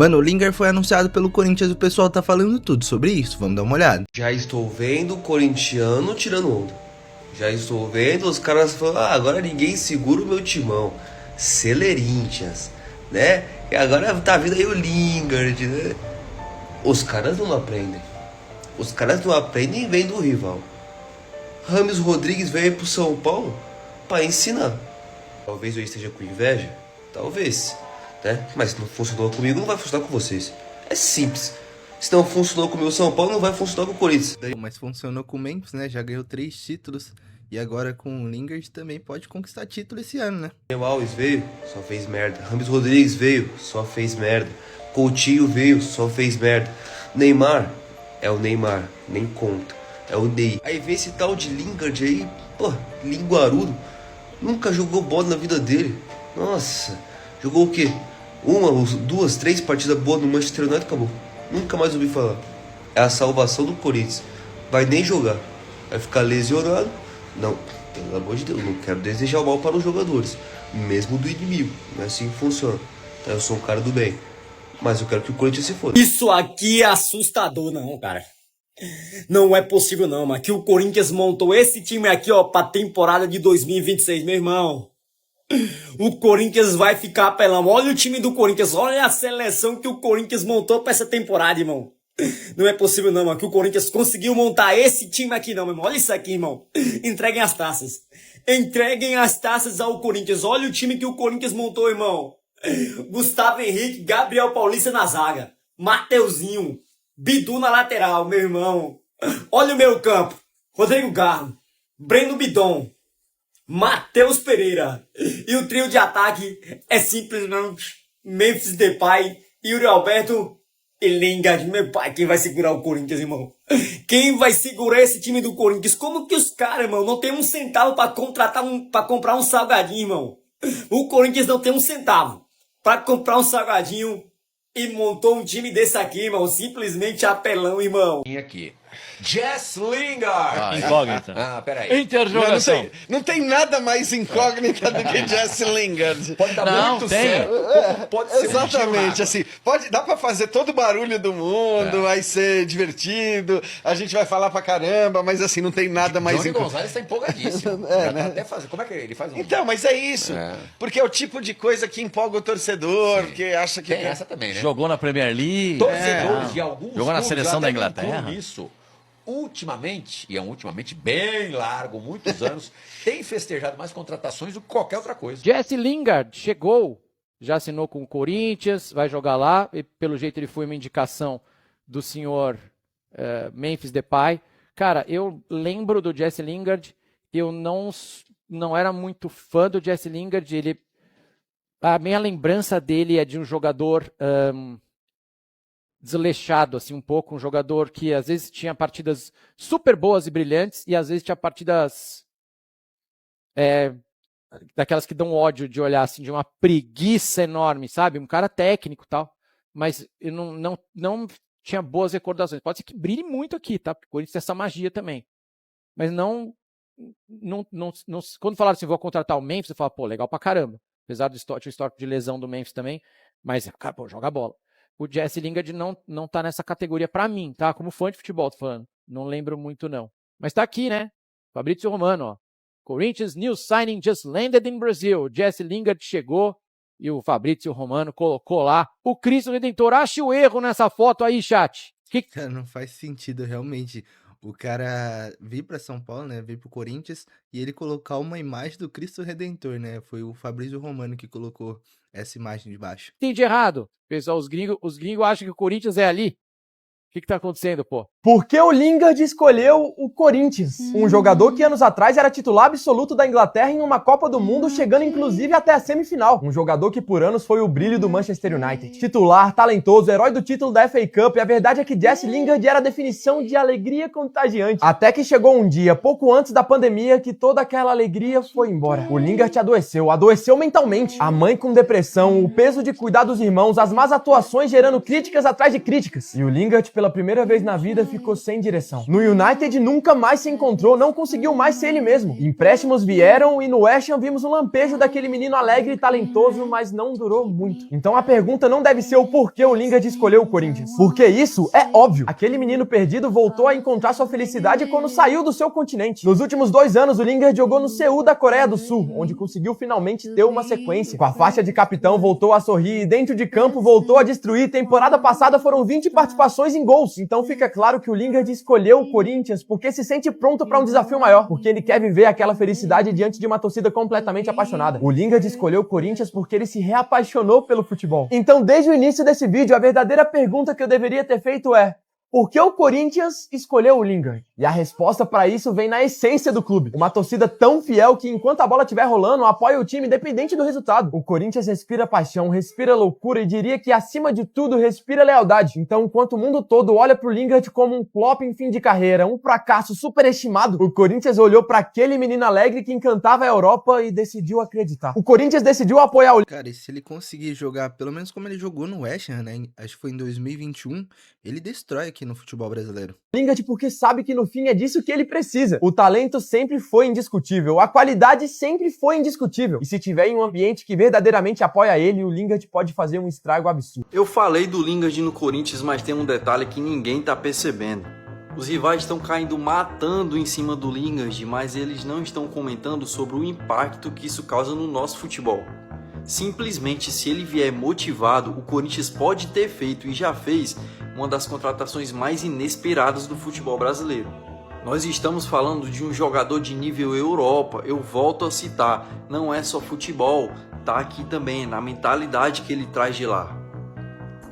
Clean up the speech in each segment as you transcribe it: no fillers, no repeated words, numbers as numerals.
Mano, o Lingard foi anunciado pelo Corinthians e o pessoal tá falando tudo sobre isso, vamos dar uma olhada. Já estou vendo o corintiano tirando onda. Já estou vendo os caras falando, agora ninguém segura o meu timão. Celeríntias, né? E agora tá vindo aí o Lingard, né? Os caras não aprendem. Os caras não aprendem vendo o rival. Rames Rodrigues veio pro São Paulo pra ensinar. Talvez eu esteja com inveja, talvez, né? Mas se não funcionou comigo, não vai funcionar com vocês. É simples. Se não funcionou com o meu São Paulo, não vai funcionar com o Corinthians. Mas funcionou com o Memphis, né? Já ganhou 3 títulos. E agora com o Lingard também pode conquistar título esse ano, né? Daniel Alves veio, só fez merda. Rames Rodrigues veio, só fez merda. Coutinho veio, só fez merda. Neymar é o Neymar, nem conta. É o Ney. Aí vem esse tal de Lingard aí, pô, linguarudo. Nunca jogou bola na vida dele. Nossa, jogou o quê? 1, 2, 3 partidas boas no Manchester United, acabou. Nunca mais ouvi falar. É a salvação do Corinthians. Vai nem jogar. Vai ficar lesionado. Não, pelo amor de Deus, não quero desejar o mal para os jogadores. Mesmo do inimigo. Não é assim que funciona. Eu sou um cara do bem. Mas eu quero que o Corinthians se foda. Isso aqui é assustador, não, cara. Não é possível não, mas que o Corinthians montou esse time aqui, ó, pra temporada de 2026, meu irmão. O Corinthians vai ficar apelão. Olha o time do Corinthians, olha a seleção que o Corinthians montou pra essa temporada, irmão. Não é possível não, mano, que o Corinthians conseguiu montar esse time aqui não, meu irmão. Olha isso aqui, irmão. Entreguem as taças. Entreguem as taças ao Corinthians. Olha o time que o Corinthians montou, irmão. Gustavo Henrique, Gabriel Paulista na zaga. Mateuzinho. Bidu na lateral, meu irmão. Olha o meio campo. Rodrigo Garro. Breno Bidon. Matheus Pereira. E o trio de ataque é simplesmente Memphis Depay, Yuri Alberto e Lingard. Meu pai, quem vai segurar o Corinthians, irmão? Quem vai segurar esse time do Corinthians? Como que os caras, irmão, não tem um centavo pra pra comprar um salgadinho, irmão? O Corinthians não tem um centavo pra comprar um salgadinho e montou um time desse aqui, irmão. Simplesmente apelão, irmão. Aqui. Jess Lingard. Incógnita. Peraí. Interrogação. Não tem nada mais incógnita do que Jesse Lingard. Pode dar muito certo. Pode ser Exatamente, assim, dá pra fazer todo o barulho do mundo, vai ser divertido, a gente vai falar pra caramba, mas assim, não tem nada mais Johnny Gonzalez tá empolgadíssimo. né? Até fazer. Como é que ele faz um... Então, mas é isso, porque é o tipo de coisa que empolga o torcedor, que acha que... Tem essa também, né? Jogou na Premier League. Torcedores de alguns Jogou na clubes, seleção até da Inglaterra. Isso. Ultimamente, e é um ultimamente bem largo, muitos anos, tem festejado mais contratações do que qualquer outra coisa. Jesse Lingard chegou, já assinou com o Corinthians, vai jogar lá, e pelo jeito ele foi uma indicação do senhor Memphis Depay. Cara, eu lembro do Jesse Lingard, eu não era muito fã do Jesse Lingard, a minha lembrança dele é de um jogador desleixado, assim, um pouco, um jogador que às vezes tinha partidas super boas e brilhantes e às vezes tinha partidas daquelas que dão ódio de olhar, assim, de uma preguiça enorme, sabe? Um cara técnico e tal, mas eu não tinha boas recordações. Pode ser que brilhe muito aqui, tá? Porque o Corinthians tem essa magia também. Mas não quando falaram assim, vou contratar o Memphis, eu falo, pô, legal pra caramba. Apesar do histórico de lesão do Memphis também, mas, cara, pô, joga bola. O Jesse Lingard não tá nessa categoria pra mim, tá? Como fã de futebol, tô falando. Não lembro muito, não. Mas tá aqui, né? Fabrício Romano, ó. Corinthians new signing just landed in Brazil. Jesse Lingard chegou e o Fabrício Romano colocou lá. O Cristo Redentor, acha o erro nessa foto aí, chat. Cara, não faz sentido, realmente. O cara vir pra São Paulo, né? Vir pro Corinthians e ele colocar uma imagem do Cristo Redentor, né? Foi o Fabrício Romano que colocou essa imagem de baixo. Tem de errado. Pessoal, os gringos acham que o Corinthians é ali. O que tá acontecendo, pô? Porque o Lingard escolheu o Corinthians, um jogador que anos atrás era titular absoluto da Inglaterra em uma Copa do Mundo, chegando inclusive até a semifinal. Um jogador que por anos foi o brilho do Manchester United. Titular, talentoso, herói do título da FA Cup, e a verdade é que Jesse Lingard era a definição de alegria contagiante. Até que chegou um dia, pouco antes da pandemia, que toda aquela alegria foi embora. O Lingard adoeceu mentalmente. A mãe com depressão, o peso de cuidar dos irmãos, as más atuações gerando críticas atrás de críticas. E o Lingard, pela primeira vez na vida, ficou sem direção. No United nunca mais se encontrou, não conseguiu mais ser ele mesmo. Empréstimos vieram e no West Ham vimos um lampejo daquele menino alegre e talentoso, mas não durou muito. Então a pergunta não deve ser o porquê o Lingard escolheu o Corinthians. Porque isso é óbvio. Aquele menino perdido voltou a encontrar sua felicidade quando saiu do seu continente. Nos últimos 2 anos, o Lingard jogou no Seul da Coreia do Sul, onde conseguiu finalmente ter uma sequência. Com a faixa de capitão, voltou a sorrir e dentro de campo voltou a destruir. Temporada passada foram 20 participações em gols. Então fica claro que o Lingard escolheu o Corinthians porque se sente pronto para um desafio maior, porque ele quer viver aquela felicidade diante de uma torcida completamente apaixonada. O Lingard escolheu o Corinthians porque ele se reapaixonou pelo futebol. Então, desde o início desse vídeo, a verdadeira pergunta que eu deveria ter feito é: por que o Corinthians escolheu o Lingard? E a resposta para isso vem na essência do clube. Uma torcida tão fiel que enquanto a bola estiver rolando, apoia o time independente do resultado. O Corinthians respira paixão, respira loucura e diria que acima de tudo respira lealdade. Então, enquanto o mundo todo olha pro Lingard como um flop em fim de carreira, um fracasso superestimado, o Corinthians olhou para aquele menino alegre que encantava a Europa e decidiu acreditar. O Corinthians decidiu apoiar o Cara, e se ele conseguir jogar, pelo menos como ele jogou no West Ham, né? Acho que foi em 2021, ele destrói aqui no futebol brasileiro. Lingard porque sabe que no fim é disso que ele precisa. O talento sempre foi indiscutível, a qualidade sempre foi indiscutível. E se tiver em um ambiente que verdadeiramente apoia ele, o Lingard pode fazer um estrago absurdo. Eu falei do Lingard no Corinthians, mas tem um detalhe que ninguém tá percebendo. Os rivais estão caindo matando em cima do Lingard, mas eles não estão comentando sobre o impacto que isso causa no nosso futebol. Simplesmente, se ele vier motivado, o Corinthians pode ter feito e já fez uma das contratações mais inesperadas do futebol brasileiro. Nós estamos falando de um jogador de nível Europa, eu volto a citar, não é só futebol, tá aqui também na mentalidade que ele traz de lá.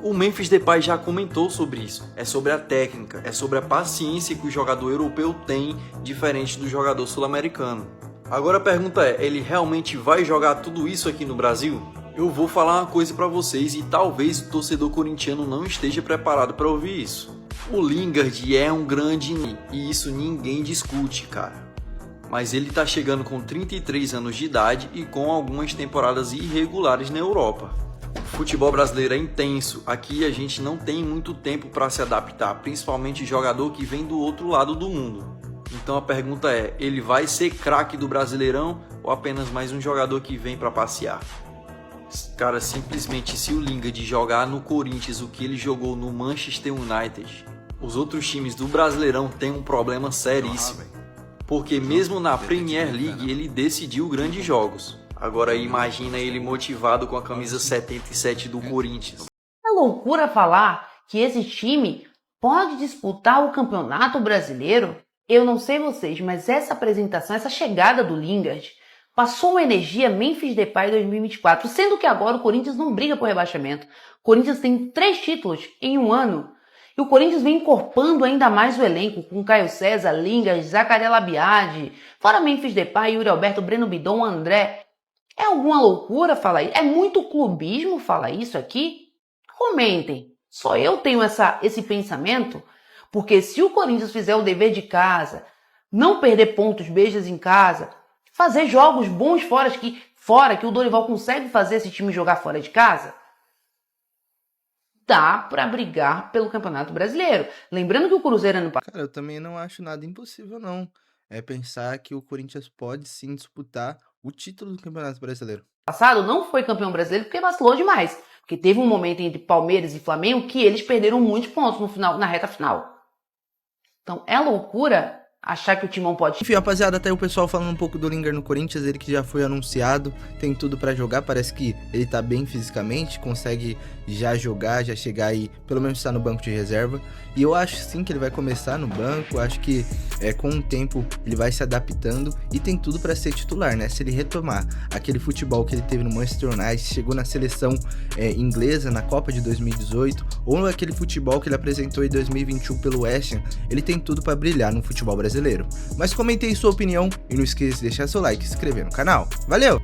O Memphis Depay já comentou sobre isso, é sobre a técnica, é sobre a paciência que o jogador europeu tem, diferente do jogador sul-americano. Agora a pergunta é, ele realmente vai jogar tudo isso aqui no Brasil? Eu vou falar uma coisa pra vocês e talvez o torcedor corintiano não esteja preparado para ouvir isso. O Lingard é um grande e isso ninguém discute, cara. Mas ele tá chegando com 33 anos de idade e com algumas temporadas irregulares na Europa. O futebol brasileiro é intenso, aqui a gente não tem muito tempo para se adaptar, principalmente jogador que vem do outro lado do mundo. Então a pergunta é, ele vai ser craque do Brasileirão ou apenas mais um jogador que vem para passear? Cara, simplesmente se o Lingard jogar no Corinthians o que ele jogou no Manchester United, os outros times do Brasileirão têm um problema seríssimo. Porque mesmo na Premier League ele decidiu grandes jogos. Agora imagina ele motivado com a camisa 77 do Corinthians. É loucura falar que esse time pode disputar o Campeonato Brasileiro. Eu não sei vocês, mas essa apresentação, essa chegada do Lingard passou uma energia Memphis Depay 2024, sendo que agora o Corinthians não briga por rebaixamento. O Corinthians tem 3 títulos em um ano. E o Corinthians vem encorpando ainda mais o elenco, com Caio César, Lingard, Zacarias Biagi, fora Memphis Depay, Yuri Alberto, Breno Bidon, André. É alguma loucura falar isso? É muito clubismo falar isso aqui? Comentem. Só eu tenho esse pensamento? Porque se o Corinthians fizer o dever de casa, não perder pontos beijas em casa, fazer jogos bons fora que o Dorival consegue fazer esse time jogar fora de casa, dá pra brigar pelo Campeonato Brasileiro. Lembrando que o Cruzeiro ano passado... Cara, eu também não acho nada impossível, não. É pensar que o Corinthians pode sim disputar o título do Campeonato Brasileiro. não foi campeão brasileiro porque vacilou demais. Porque teve um momento entre Palmeiras e Flamengo que eles perderam muitos pontos no final, na reta final. Então é loucura achar que o Timão pode... Enfim, rapaziada, até o pessoal falando um pouco do Lingard no Corinthians, ele que já foi anunciado, tem tudo pra jogar, parece que ele tá bem fisicamente, consegue já jogar, já chegar aí, pelo menos estar no banco de reserva, e eu acho sim que ele vai começar no banco, acho que com o tempo ele vai se adaptando e tem tudo pra ser titular, né? Se ele retomar aquele futebol que ele teve no Manchester United, chegou na seleção inglesa, na Copa de 2018, ou aquele futebol que ele apresentou em 2021 pelo West Ham, ele tem tudo pra brilhar no futebol brasileiro. Mas comente aí sua opinião e não esqueça de deixar seu like e se inscrever no canal. Valeu!